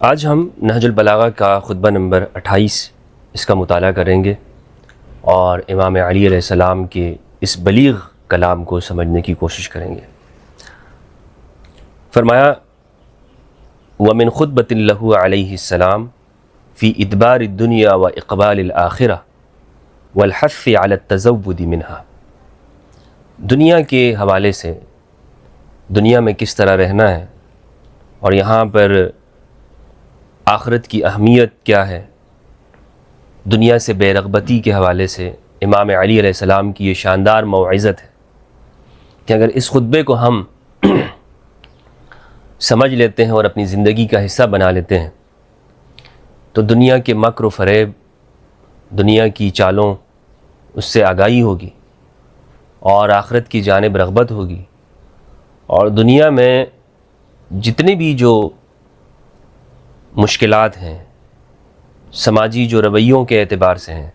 آج ہم نہج البلاغہ کا خطبہ نمبر 28 اس کا مطالعہ کریں گے اور امام علی علیہ السلام کے اس بلیغ کلام کو سمجھنے کی کوشش کریں گے۔ فرمایا وَمِنْ خُطْبَةٍ لَهُ علیہ السلام فی ادبار الدنیا و اقبال الآخرہ والحث علی التزود منها۔ دنیا کے حوالے سے دنیا میں کس طرح رہنا ہے اور یہاں پر آخرت کی اہمیت کیا ہے، دنیا سے بے رغبتی کے حوالے سے امام علی علیہ السلام کی یہ شاندار موعظت ہے کہ اگر اس خطبے کو ہم سمجھ لیتے ہیں اور اپنی زندگی کا حصہ بنا لیتے ہیں تو دنیا کے مکر و فریب، دنیا کی چالوں اس سے آگاہی ہوگی اور آخرت کی جانب رغبت ہوگی، اور دنیا میں جتنے بھی جو مشکلات ہیں سماجی جو رویوں کے اعتبار سے ہیں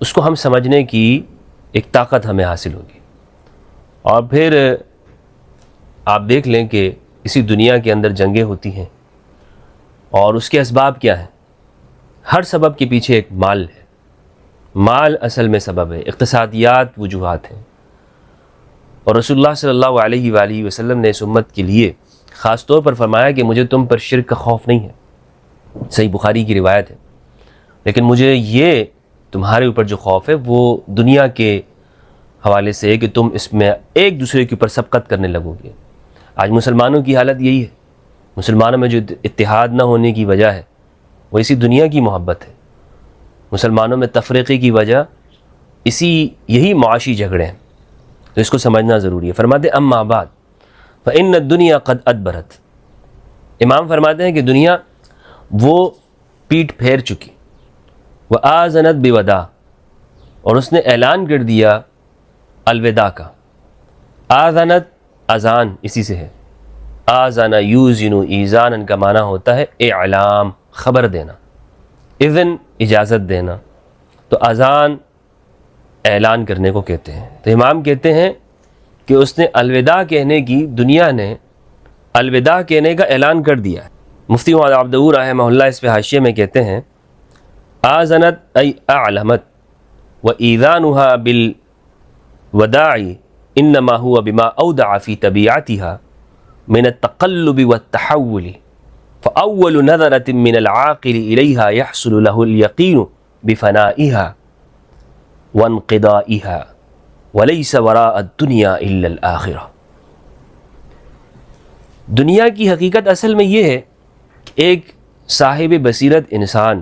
اس کو ہم سمجھنے کی ایک طاقت ہمیں حاصل ہوگی۔ اور پھر آپ دیکھ لیں کہ اسی دنیا کے اندر جنگیں ہوتی ہیں اور اس کے اسباب کیا ہیں؟ ہر سبب کے پیچھے ایک مال ہے، مال اصل میں سبب ہے، اقتصادیات وجوہات ہیں، اور رسول اللہ صلی اللہ علیہ وآلہ وسلم نے اس امت کے لیے خاص طور پر فرمایا کہ مجھے تم پر شرک کا خوف نہیں ہے، صحیح بخاری کی روایت ہے، لیکن مجھے یہ تمہارے اوپر جو خوف ہے وہ دنیا کے حوالے سے ہے کہ تم اس میں ایک دوسرے کے اوپر سبقت کرنے لگو گے۔ آج مسلمانوں کی حالت یہی ہے، مسلمانوں میں جو اتحاد نہ ہونے کی وجہ ہے وہ اسی دنیا کی محبت ہے، مسلمانوں میں تفریقے کی وجہ یہی معاشی جھگڑے ہیں، تو اس کو سمجھنا ضروری ہے۔ فرماتے اما بعد فإن الدنیا قد ادبرت، امام فرماتے ہیں کہ دنیا وہ پیٹھ پھیر چکی، وآذنت بوداع، اور اس نے اعلان کر دیا الوداع کا۔ آذنت اذان اسی سے ہے، آذن یوزن ایذانا کا معنی ہوتا ہے اعلام، خبر دینا، اذن اجازت دینا، تو اذان اعلان کرنے کو کہتے ہیں۔ تو امام کہتے ہیں کہ اس نے الوداع کہنے کی، دنیا نے الوداع کہنے کا اعلان کر دیا ہے۔ مفتی محمد عبداللہ رحمہ اللہ اس پہ حاشیے میں کہتے ہیں آذنت ای اعلمت وإذانها بالوداع انما هو بما اودع في طبيعتها من التقلب والتحول، فأول نظرة من العاقل إليها يحصل له اليقين بفنائها وانقضائها وَلَيْسَ وَرَاءَ الدُّنْيَا إِلَّا الْآخِرَةِ۔ دنیا کی حقیقت اصل میں یہ ہے کہ ایک صاحب بصیرت انسان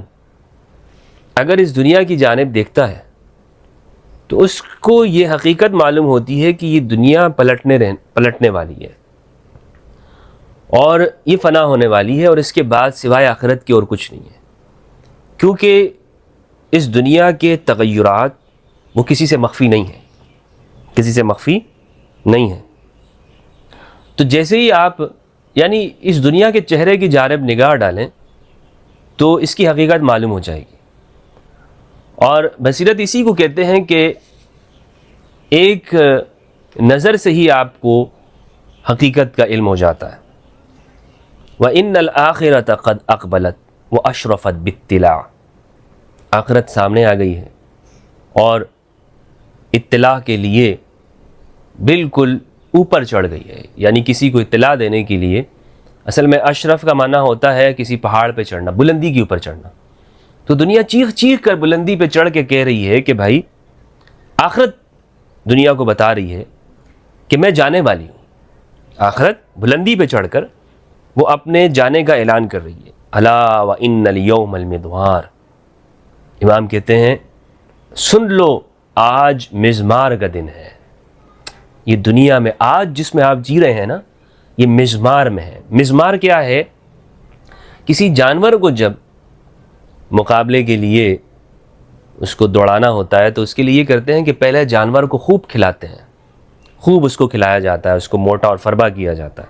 اگر اس دنیا کی جانب دیکھتا ہے تو اس کو یہ حقیقت معلوم ہوتی ہے کہ یہ دنیا پلٹنے والی ہے اور یہ فنا ہونے والی ہے، اور اس کے بعد سوائے آخرت کی اور کچھ نہیں ہے، کیونکہ اس دنیا کے تغیرات وہ کسی سے مخفی نہیں ہیں، کسی سے مخفی نہیں ہے۔ تو جیسے ہی آپ یعنی اس دنیا کے چہرے کی جانب نگاہ ڈالیں تو اس کی حقیقت معلوم ہو جائے گی، اور بصیرت اسی کو کہتے ہیں کہ ایک نظر سے ہی آپ کو حقیقت کا علم ہو جاتا ہے۔ وَإِنَّ الْآخِرَةَ قَدْ أَقْبَلَتْ وَأَشْرَفَتْ بِالطِّلَاعِ، آخرت سامنے آ گئی ہے اور اطلاع کے لیے بالکل اوپر چڑھ گئی ہے، یعنی کسی کو اطلاع دینے کے لیے اصل میں اشرف کا معنی ہوتا ہے کسی پہاڑ پہ چڑھنا، بلندی کے اوپر چڑھنا۔ تو دنیا چیخ چیخ کر بلندی پہ چڑھ کے کہہ رہی ہے کہ بھائی آخرت دنیا کو بتا رہی ہے کہ میں جانے والی ہوں، آخرت بلندی پہ چڑھ کر وہ اپنے جانے کا اعلان کر رہی ہے۔ الا وان الیوم المدوار، امام کہتے ہیں سن لو آج مزمار کا دن ہے۔ یہ دنیا میں آج جس میں آپ جی رہے ہیں نا، یہ مزمار میں ہے۔ مزمار کیا ہے؟ کسی جانور کو جب مقابلے کے لیے اس کو دوڑانا ہوتا ہے تو اس کے لیے یہ کرتے ہیں کہ پہلے جانور کو خوب کھلاتے ہیں، خوب اس کو کھلایا جاتا ہے، اس کو موٹا اور فربا کیا جاتا ہے،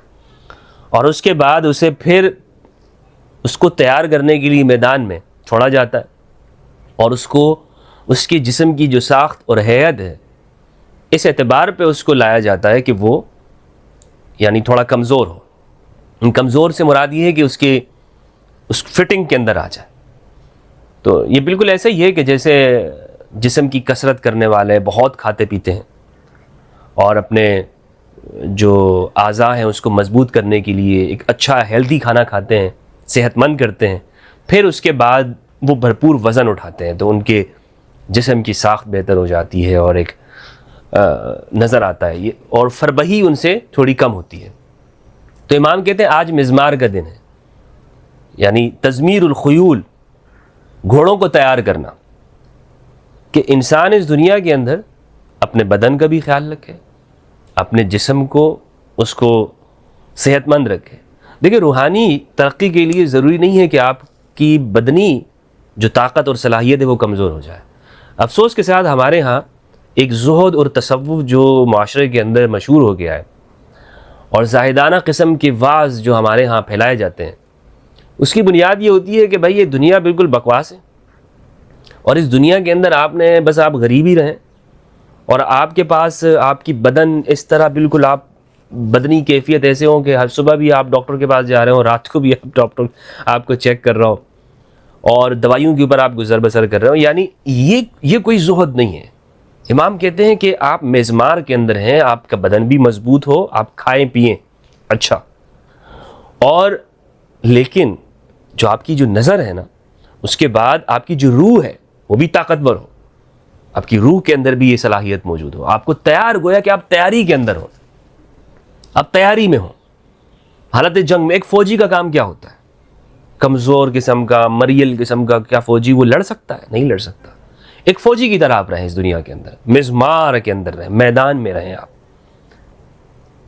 اور اس کے بعد اسے پھر اس کو تیار کرنے کے لیے میدان میں چھوڑا جاتا ہے، اور اس کو اس کی جسم کی جو ساخت اور ہیئت ہے اس اعتبار پہ اس کو لایا جاتا ہے کہ وہ یعنی تھوڑا کمزور ہو۔ کمزور سے مراد یہ ہے کہ اس کے اس فٹنگ کے اندر آ جائے. تو یہ بالکل ایسا ہی ہے کہ جیسے جسم کی کثرت کرنے والے بہت کھاتے پیتے ہیں اور اپنے جو اعضاء ہیں اس کو مضبوط کرنے کے لیے ایک اچھا ہیلدی کھانا کھاتے ہیں, صحت مند کرتے ہیں, پھر اس کے بعد وہ بھرپور وزن اٹھاتے ہیں تو ان کے جسم کی ساخت بہتر ہو جاتی ہے اور ایک نظر آتا ہے یہ, اور فربہی ان سے تھوڑی کم ہوتی ہے. تو امام کہتے ہیں آج مزمار کا دن ہے, یعنی تزمیر الخیول, گھوڑوں کو تیار کرنا, کہ انسان اس دنیا کے اندر اپنے بدن کا بھی خیال رکھے, اپنے جسم کو اس کو صحت مند رکھے. دیکھیں روحانی ترقی کے لیے ضروری نہیں ہے کہ آپ کی بدنی جو طاقت اور صلاحیت ہے وہ کمزور ہو جائے. افسوس کے ساتھ ہمارے ہاں ایک زہد اور تصوف جو معاشرے کے اندر مشہور ہو گیا ہے, اور زاہدانہ قسم کے وعظ جو ہمارے ہاں پھیلائے جاتے ہیں, اس کی بنیاد یہ ہوتی ہے کہ بھائی یہ دنیا بالکل بکواس ہے, اور اس دنیا کے اندر آپ نے بس آپ غریب ہی رہیں, اور آپ کے پاس آپ کی بدن اس طرح بالکل آپ بدنی کیفیت ایسے ہوں کہ ہر صبح بھی آپ ڈاکٹر کے پاس جا رہے ہوں, رات کو بھی آپ ڈاکٹر آپ کو چیک کر رہا ہو, اور دوائیوں کے اوپر آپ گزر بسر کر رہے ہو. یعنی یہ کوئی زہد نہیں ہے. امام کہتے ہیں کہ آپ مزمار کے اندر ہیں, آپ کا بدن بھی مضبوط ہو, آپ کھائیں پئیں اچھا, اور لیکن جو آپ کی جو نظر ہے نا, اس کے بعد آپ کی جو روح ہے وہ بھی طاقتور ہو, آپ کی روح کے اندر بھی یہ صلاحیت موجود ہو, آپ کو تیار گویا کہ آپ تیاری کے اندر ہو, آپ تیاری میں ہو. حالت جنگ میں ایک فوجی کا کام کیا ہوتا ہے؟ کمزور قسم کا, مریل قسم کا کیا فوجی وہ لڑ سکتا ہے؟ نہیں لڑ سکتا. ایک فوجی کی طرح آپ رہیں اس دنیا کے اندر, مزمار کے اندر رہیں, میدان میں رہیں آپ.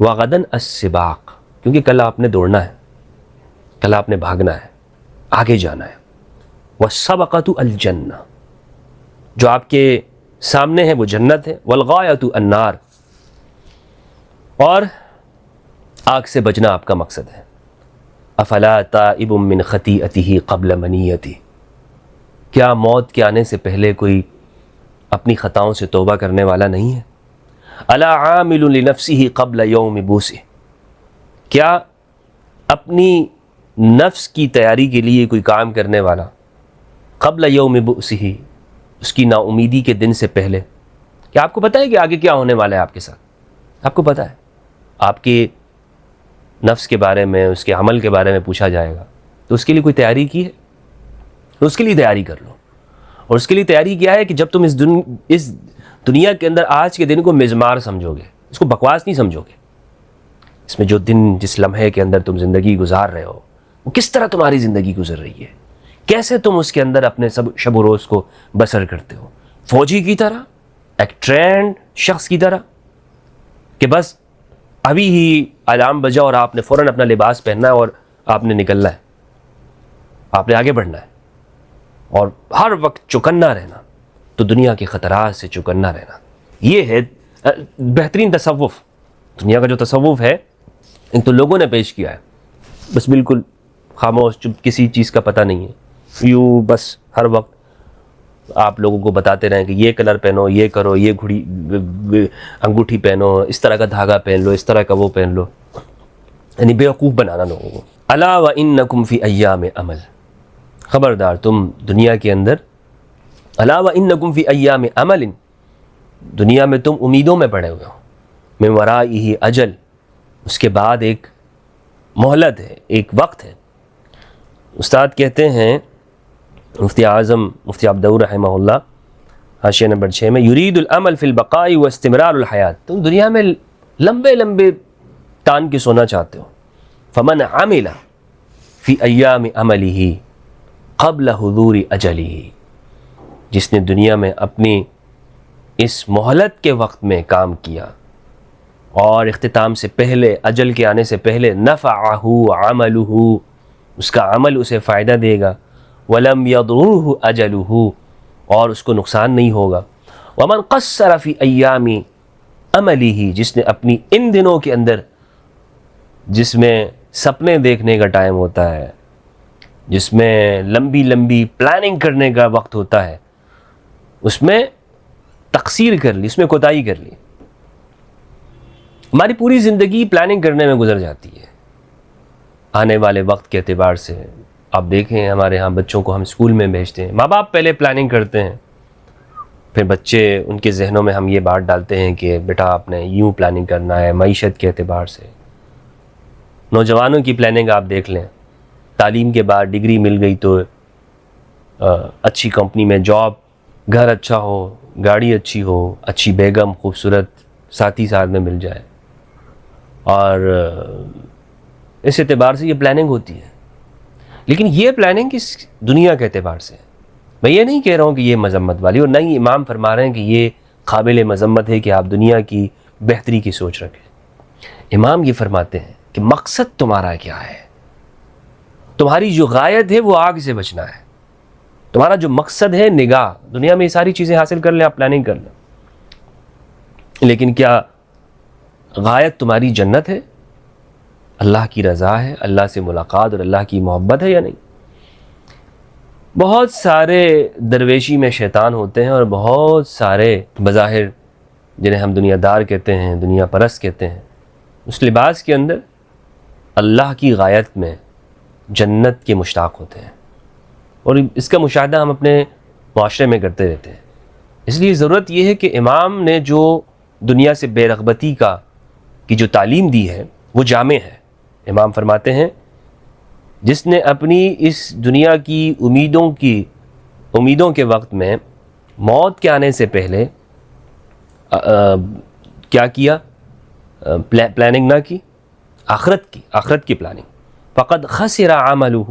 وغدن السباق, کیونکہ کل آپ نے دوڑنا ہے, کل آپ نے بھاگنا ہے, آگے جانا ہے. والسبقۃ الجنہ, جو آپ کے سامنے ہے وہ جنت ہے. والغایۃ النار, اور آگ سے بچنا آپ کا مقصد ہے. افلا تائب من خطیئتہ قبل منیتہ, کیا موت کے آنے سے پہلے کوئی اپنی خطاؤں سے توبہ کرنے والا نہیں ہے؟ الا عامل لنفسہ قبل یوم بوسہ, کیا اپنی نفس کی تیاری کے لیے کوئی کام کرنے والا قبل یوم بؤسہ, اس کی نا امیدی کے دن سے پہلے. کیا آپ کو پتہ ہے کہ آگے کیا ہونے والا ہے آپ کے ساتھ؟ آپ کو پتہ ہے آپ کے نفس کے بارے میں, اس کے عمل کے بارے میں پوچھا جائے گا, تو اس کے لیے کوئی تیاری کی ہے؟ تو اس کے لیے تیاری کر لو. اور اس کے لیے تیاری کیا ہے کہ جب تم اس دنیا کے اندر آج کے دن کو مزمار سمجھو گے, اس کو بکواس نہیں سمجھو گے, اس میں جو دن جس لمحے کے اندر تم زندگی گزار رہے ہو وہ کس طرح تمہاری زندگی گزر رہی ہے, کیسے تم اس کے اندر اپنے سب شب و روز کو بسر کرتے ہو. فوجی کی طرح, ایک ٹرینڈ شخص کی طرح, کہ بس ابھی ہی الارم بجا اور آپ نے فوراً اپنا لباس پہننا ہے اور آپ نے نکلنا ہے, آپ نے آگے بڑھنا ہے, اور ہر وقت چوکنا رہنا. تو دنیا کے خطرات سے چوکنا رہنا, یہ ہے بہترین تصوف. دنیا کا جو تصوف ہے ان تو لوگوں نے پیش کیا ہے, بس بالکل خاموش, چپ, کسی چیز کا پتہ نہیں ہے, یوں بس ہر وقت آپ لوگوں کو بتاتے رہیں کہ یہ کلر پہنو, یہ کرو, یہ گھڑی انگوٹھی پہنو, اس طرح کا دھاگا پہن لو, اس طرح کا وہ پہن لو, یعنی بیوقوف بنانا لوگوں کو. الا وانکم فی ایام عمل, خبردار تم دنیا کے اندر, الا وانکم فی ایام عمل, دنیا میں تم امیدوں میں پڑے ہوئے ہو. من ورائہ اجل, اس کے بعد ایک مہلت ہے, ایک وقت ہے. استاد کہتے ہیں مفتی اعظم مفتی عبداللہ رحمہ اللہ, حاشیہ نمبر 6 میں, یرید العمل فی البقاء واستمرار الحیات, تم دنیا میں لمبے لمبے تان کے سونا چاہتے ہو. فمن عمل فی ایام عملہ قبل حضور اجلہ, جس نے دنیا میں اپنی اس مہلت کے وقت میں کام کیا اور اختتام سے پہلے, اجل کے آنے سے پہلے, نفعہ عملہ, اس کا عمل اسے فائدہ دے گا. ولم یضرہ اجلہ, اور اس کو نقصان نہیں ہوگا. ومن قصر فی ایام عملہ, جس نے اپنی ان دنوں کے اندر جس میں سپنے دیکھنے کا ٹائم ہوتا ہے, جس میں لمبی لمبی پلاننگ کرنے کا وقت ہوتا ہے, اس میں تقصیر کر لی, اس میں کوتاہی کر لی. ہماری پوری زندگی پلاننگ کرنے میں گزر جاتی ہے, آنے والے وقت کے اعتبار سے, آپ دیکھیں ہمارے ہاں بچوں کو ہم اسکول میں بھیجتے ہیں، ماں باپ پہلے پلاننگ کرتے ہیں، پھر بچے ان کے ذہنوں میں ہم یہ بات ڈالتے ہیں کہ بیٹا آپ نے یوں پلاننگ کرنا ہے معیشت کے اعتبار سے۔ نوجوانوں کی پلاننگ آپ دیکھ لیں، تعلیم کے بعد ڈگری مل گئی تو اچھی کمپنی میں جاب، گھر اچھا ہو، گاڑی اچھی ہو، اچھی بیگم خوبصورت ساتھی ساتھ میں مل جائے، اور اس اعتبار سے یہ پلاننگ ہوتی ہے۔ لیکن یہ پلاننگ کس دنیا کے اعتبار سے ہے؟ میں یہ نہیں کہہ رہا ہوں کہ یہ مذمت والی، اور نہ ہی امام فرما رہے ہیں کہ یہ قابل مذمت ہے کہ آپ دنیا کی بہتری کی سوچ رکھیں۔ امام یہ فرماتے ہیں کہ مقصد تمہارا کیا ہے، تمہاری جو غایت ہے وہ آگ سے بچنا ہے، تمہارا جو مقصد ہے نگاہ، دنیا میں یہ ساری چیزیں حاصل کر لیں، آپ پلاننگ کر لیں، لیکن کیا غایت تمہاری جنت ہے، اللہ کی رضا ہے، اللہ سے ملاقات اور اللہ کی محبت ہے یا نہیں؟ بہت سارے درویشی میں شیطان ہوتے ہیں، اور بہت سارے بظاہر جنہیں ہم دنیا دار کہتے ہیں، دنیا پرست کہتے ہیں، اس لباس کے اندر اللہ کی غایت میں جنت کے مشتاق ہوتے ہیں، اور اس کا مشاہدہ ہم اپنے معاشرے میں کرتے رہتے ہیں۔ اس لیے ضرورت یہ ہے کہ امام نے جو دنیا سے بے رغبتی کی جو تعلیم دی ہے وہ جامع ہے۔ امام فرماتے ہیں جس نے اپنی اس دنیا کی امیدوں کے وقت میں موت کے آنے سے پہلے کیا کیا، پلاننگ نہ کی، آخرت کی پلاننگ، فقد خسر عملہ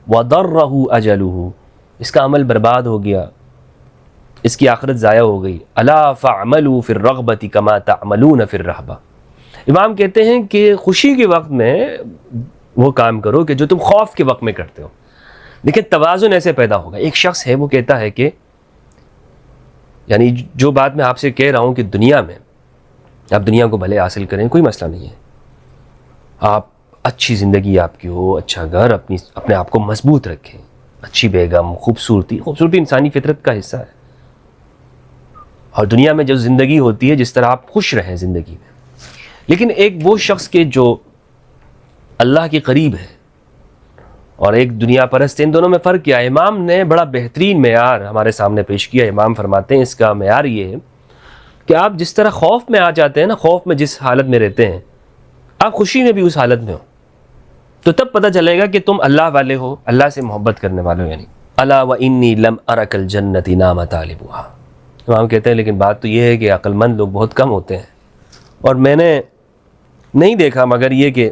وضرہ اجلہ، اس کا عمل برباد ہو گیا، اس کی آخرت ضائع ہو گئی۔ الا فاعملوا فی الرغبۃ کما تعملون فی الرہبہ۔ امام کہتے ہیں کہ خوشی کے وقت میں وہ کام کرو کہ جو تم خوف کے وقت میں کرتے ہو۔ لیکن توازن ایسے پیدا ہوگا۔ ایک شخص ہے وہ کہتا ہے کہ یعنی جو بات میں آپ سے کہہ رہا ہوں کہ دنیا میں آپ دنیا کو بھلے حاصل کریں، کوئی مسئلہ نہیں ہے، آپ اچھی زندگی آپ کی ہو، اچھا گھر، اپنے آپ کو مضبوط رکھیں، اچھی بیگم، خوبصورتی انسانی فطرت کا حصہ ہے، اور دنیا میں جو زندگی ہوتی ہے جس طرح آپ خوش رہیں زندگی میں۔ لیکن ایک وہ شخص کے جو اللہ کے قریب ہے اور ایک دنیا پرست ہے، ان دونوں میں فرق کیا ہے؟ امام نے بڑا بہترین معیار ہمارے سامنے پیش کیا۔ امام فرماتے ہیں اس کا معیار یہ ہے کہ آپ جس طرح خوف میں آ جاتے ہیں نا، خوف میں جس حالت میں رہتے ہیں، آپ خوشی میں بھی اس حالت میں ہو، تو تب پتہ چلے گا کہ تم اللہ والے ہو، اللہ سے محبت کرنے والے ہو یا نہیں۔ الا وانی لم ارک الجنۃ نام طالبها۔ امام کہتے ہیں لیکن بات تو یہ ہے کہ عقل مند لوگ بہت کم ہوتے ہیں، اور میں نے نہیں دیکھا مگر یہ کہ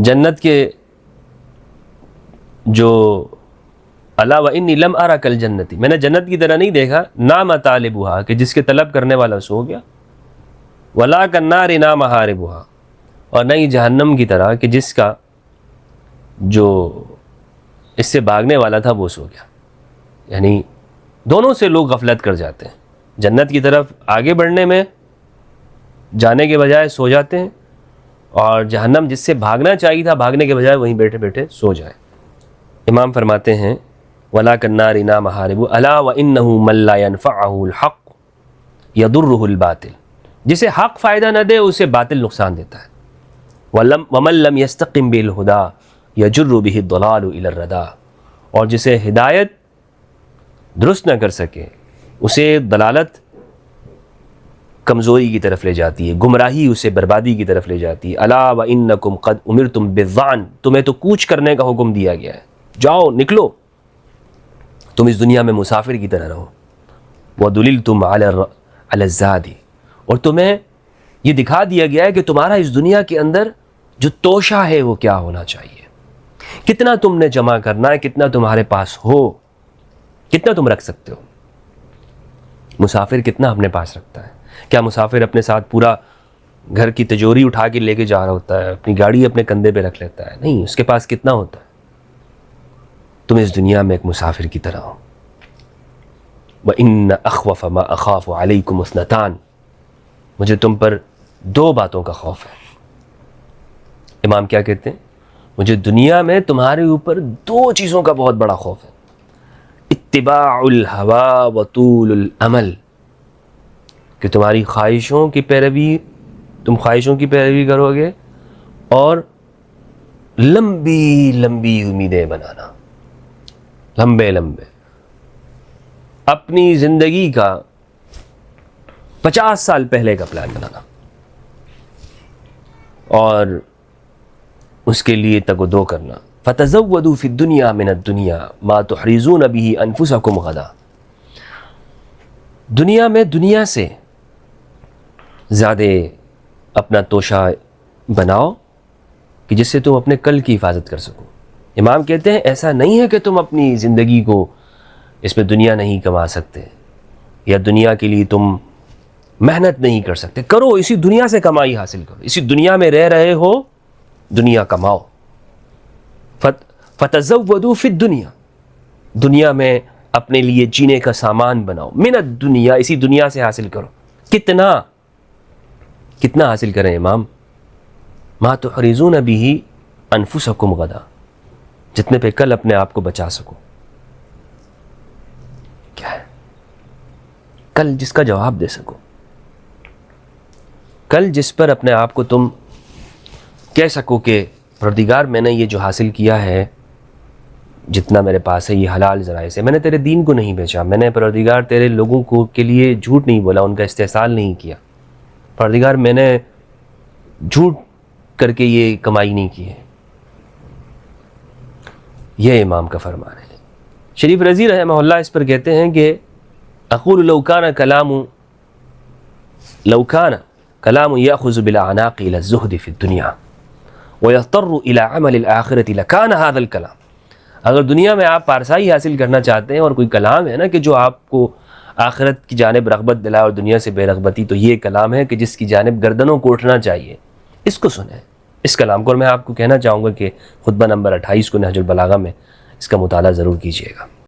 جنت کے جو الا وانی لم ارک الجنۃ، میں نے جنت کی طرح نہیں دیکھا، نام طالبها کہ جس کے طلب کرنے والا سو گیا، ولا کالنار نام حاربها، اور نہ ہی جہنم کی طرح کہ جس کا جو اس سے بھاگنے والا تھا وہ سو گیا۔ یعنی دونوں سے لوگ غفلت کر جاتے ہیں، جنت کی طرف آگے بڑھنے میں جانے کے بجائے سو جاتے ہیں، اور جہنم جس سے بھاگنا چاہیے تھا بھاگنے کے بجائے وہیں بیٹھے بیٹھے سو جائے۔ امام فرماتے ہیں ولا کالنار نام حاربها الا وانه من لا ينفعه الحق يضره الباطل، جسے حق فائدہ نہ دے اسے باطل نقصان دیتا ہے۔ ومن لم يستقم بالهدى يجر به الضلال الى الردى، اور جسے ہدایت درست نہ کر سکے اسے دلالت کمزوری کی طرف لے جاتی ہے، گمراہی اسے بربادی کی طرف لے جاتی ہے۔ الا وانکم قد امرتم بالظعن، تمہیں تو کوچ کرنے کا حکم دیا گیا ہے، جاؤ نکلو، تم اس دنیا میں مسافر کی طرح رہو۔ وَدُلِلْتُمْ عَلَى الزَّادِ، اور تمہیں یہ دکھا دیا گیا ہے کہ تمہارا اس دنیا کے اندر جو توشہ ہے وہ کیا ہونا چاہیے، کتنا تم نے جمع کرنا ہے، کتنا تمہارے پاس ہو، کتنا تم رکھ سکتے ہو۔ مسافر کتنا اپنے پاس رکھتا ہے؟ کیا مسافر اپنے ساتھ پورا گھر کی تجوری اٹھا کے لے کے جا رہا ہوتا ہے، اپنی گاڑی اپنے کندھے پہ رکھ لیتا ہے؟ نہیں، اس کے پاس کتنا ہوتا ہے؟ تم اس دنیا میں ایک مسافر کی طرح ہو۔ وَإِنَّ أَخْوَفَ مَا أَخَافُ عَلَيْكُمُ اثْنَتَانِ، مجھے تم پر دو باتوں کا خوف ہے۔ امام کیا کہتے ہیں؟ مجھے دنیا میں تمہارے اوپر دو چیزوں کا بہت بڑا خوف ہے، اتباع الہوى وطول الامل، کہ تمہاری خواہشوں کی پیروی، تم خواہشوں کی پیروی کرو گے، اور لمبی لمبی امیدیں بنانا، لمبے لمبے اپنی زندگی کا 50 سال پہلے کا پلان بنانا، اور اس کے لیے تگ و دو کرنا۔ فَتَزَوَّدُوا فِي الدُّنْيَا مِنَ الدُّنْيَا مَا تُحْرِزُونَ بِهِ أَنفُسَكُمْ غَدًا، دنیا میں دنیا سے زیادہ اپنا توشہ بناؤ کہ جس سے تم اپنے کل کی حفاظت کر سکو۔ امام کہتے ہیں ایسا نہیں ہے کہ تم اپنی زندگی کو اس میں دنیا نہیں کما سکتے، یا دنیا کے لیے تم محنت نہیں کر سکتے، کرو، اسی دنیا سے کمائی حاصل کرو، اسی دنیا میں رہ رہے ہو، دنیا کماؤ۔ فَتَزَوَّدُوا فِي الدُّنْيَا، دنیا میں اپنے لیے جینے کا سامان بناؤ، من الدنیا، اسی دنیا سے حاصل کرو۔ کتنا کتنا حاصل کریں امام؟ ما تحرزون به انفسکم غدا، جتنے پہ کل اپنے آپ کو بچا سکو۔ کیا ہے؟ کل جس کا جواب دے سکو، کل جس پر اپنے آپ کو تم کہہ سکو کہ پروردگار میں نے یہ جو حاصل کیا ہے، جتنا میرے پاس ہے، یہ حلال ذرائع سے، میں نے تیرے دین کو نہیں بیچا، میں نے پروردگار تیرے لوگوں کو کے لیے جھوٹ نہیں بولا، ان کا استحصال نہیں کیا، پروردگار میں نے جھوٹ کر کے یہ کمائی نہیں کی ہے۔ یہ امام کا فرمان ہے۔ شریف رضی رحمہ اللہ اس پر کہتے ہیں کہ اقول لو کان کلام یأخذ بالاعناق الى الزہد فی الدنیا ویضطر الى عمل الآخرۃ لکان ھذا الکلام، اگر دنیا میں آپ پارسائی حاصل کرنا چاہتے ہیں اور کوئی کلام ہے نا کہ جو آپ کو آخرت کی جانب رغبت دلائے اور دنیا سے بے رغبتی، تو یہ کلام ہے کہ جس کی جانب گردنوں کو اٹھنا چاہیے۔ اس کو سنیں، اس کلام کو، اور میں آپ کو کہنا چاہوں گا کہ خطبہ نمبر 28 کو نہج البلاغہ میں اس کا مطالعہ ضرور کیجیے گا۔